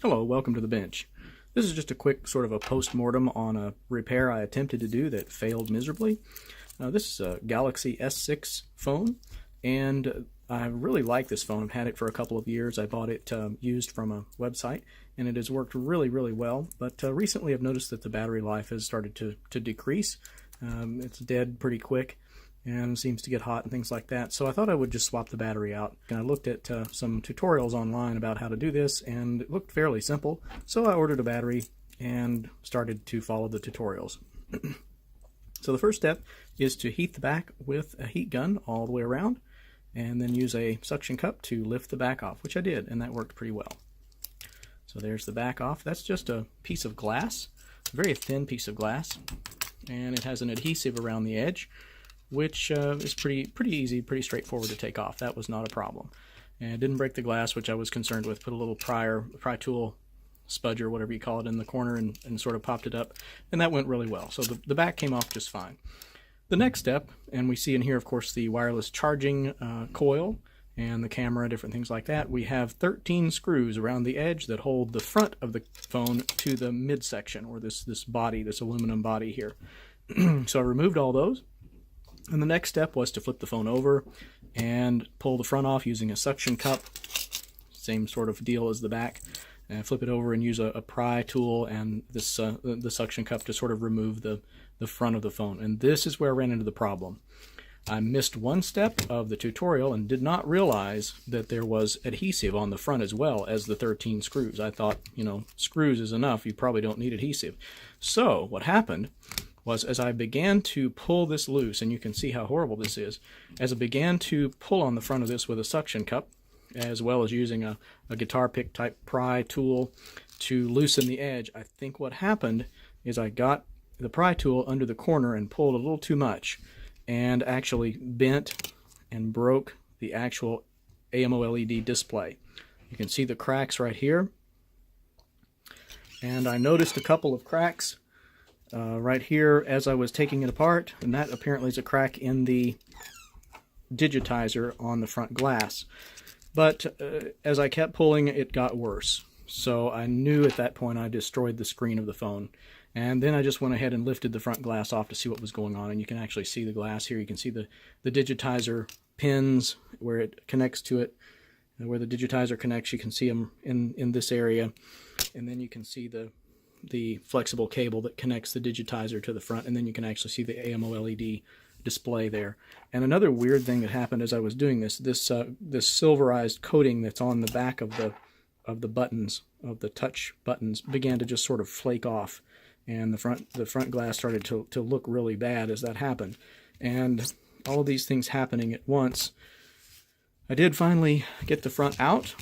Hello, welcome to the bench. This is just a quick sort of a post-mortem on a repair I attempted to do that failed miserably. This is a Galaxy S6 phone, and I really like this phone. I've had it for a couple of years. I bought it used from a website, and it has worked really, really well. But recently I've noticed that the battery life has started to decrease. It's dead pretty quick and seems to get hot and things like that. So I thought I would just swap the battery out. And I looked at some tutorials online about how to do this, and it looked fairly simple. So I ordered a battery and started to follow the tutorials. So the first step is to heat the back with a heat gun all the way around, and then use a suction cup to lift the back off, which I did, and that worked pretty well. So there's the back off. That's just a piece of glass, a very thin piece of glass, and it has an adhesive around the edge, which is pretty easy, pretty straightforward to take off. That was not a problem. And it didn't break the glass, which I was concerned with. Put a little pry tool, spudger, whatever you call it, in the corner and sort of popped it up, and that went really well. So the back came off just fine. The next step, and we see in here, of course, the wireless charging coil and the camera, different things like that. We have 13 screws around the edge that hold the front of the phone to the midsection, or this body, this aluminum body here. So I removed all those. And the next step was to flip the phone over and pull the front off using a suction cup. Same sort of deal as the back. And flip it over and use a pry tool and this the suction cup to sort of remove the front of the phone. And this is where I ran into the problem. I missed one step of the tutorial and did not realize that there was adhesive on the front as well as the 13 screws. I thought, screws is enough. You probably don't need adhesive. So what happened was, as I began to pull this loose, and you can see how horrible this is, as I began to pull on the front of this with a suction cup, as well as using a guitar pick type pry tool to loosen the edge, I think what happened is I got the pry tool under the corner and pulled a little too much, and actually bent and broke the actual AMOLED display. You can see the cracks right here, and I noticed a couple of cracks right here as I was taking it apart, and that apparently is a crack in the digitizer on the front glass. But as I kept pulling, it got worse. So I knew at that point I destroyed the screen of the phone. And then I just went ahead and lifted the front glass off to see what was going on. And you can actually see the glass here. You can see the digitizer pins where it connects to it. And where the digitizer connects, you can see them in this area. And then you can see the flexible cable that connects the digitizer to the front, and then you can actually see the AMOLED display there. And another weird thing that happened as I was doing this silverized coating that's on the back of the buttons, of the touch buttons, began to just sort of flake off, and the front glass started to look really bad as that happened. And all of these things happening at once, I did finally get the front out.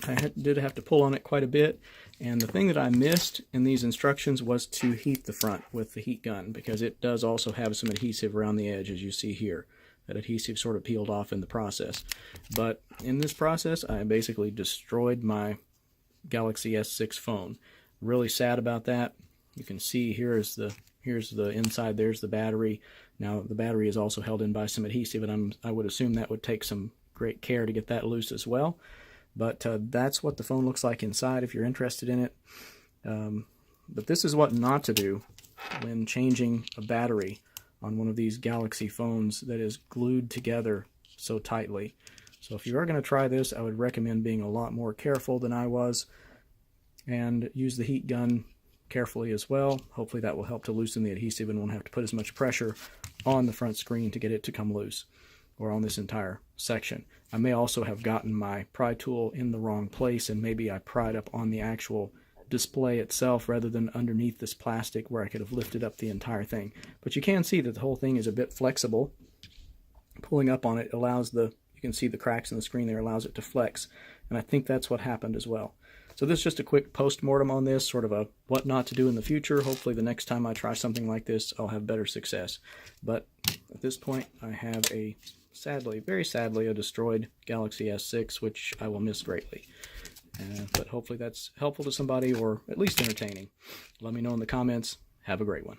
I did have to pull on it quite a bit, and the thing that I missed in these instructions was to heat the front with the heat gun, because it does also have some adhesive around the edge, as you see here. That adhesive sort of peeled off in the process. But in this process, I basically destroyed my Galaxy S6 phone. Really sad about that. You can see here's the inside, there's the battery. Now the battery is also held in by some adhesive, and I would assume that would take some great care to get that loose as well. But that's what the phone looks like inside if you're interested in it. But this is what not to do when changing a battery on one of these Galaxy phones that is glued together so tightly. So if you are going to try this, I would recommend being a lot more careful than I was, and use the heat gun carefully as well. Hopefully that will help to loosen the adhesive and won't have to put as much pressure on the front screen to get it to come loose, or on this entire section. I may also have gotten my pry tool in the wrong place, and maybe I pried up on the actual display itself rather than underneath this plastic where I could have lifted up the entire thing. But you can see that the whole thing is a bit flexible. Pulling up on it allows you can see the cracks in the screen there, allows it to flex, and I think that's what happened as well. So this is just a quick post-mortem on this, sort of a what not to do in the future. Hopefully the next time I try something like this, I'll have better success. But at this point, I have very sadly, a destroyed Galaxy S6, which I will miss greatly. But hopefully that's helpful to somebody, or at least entertaining. Let me know in the comments. Have a great one.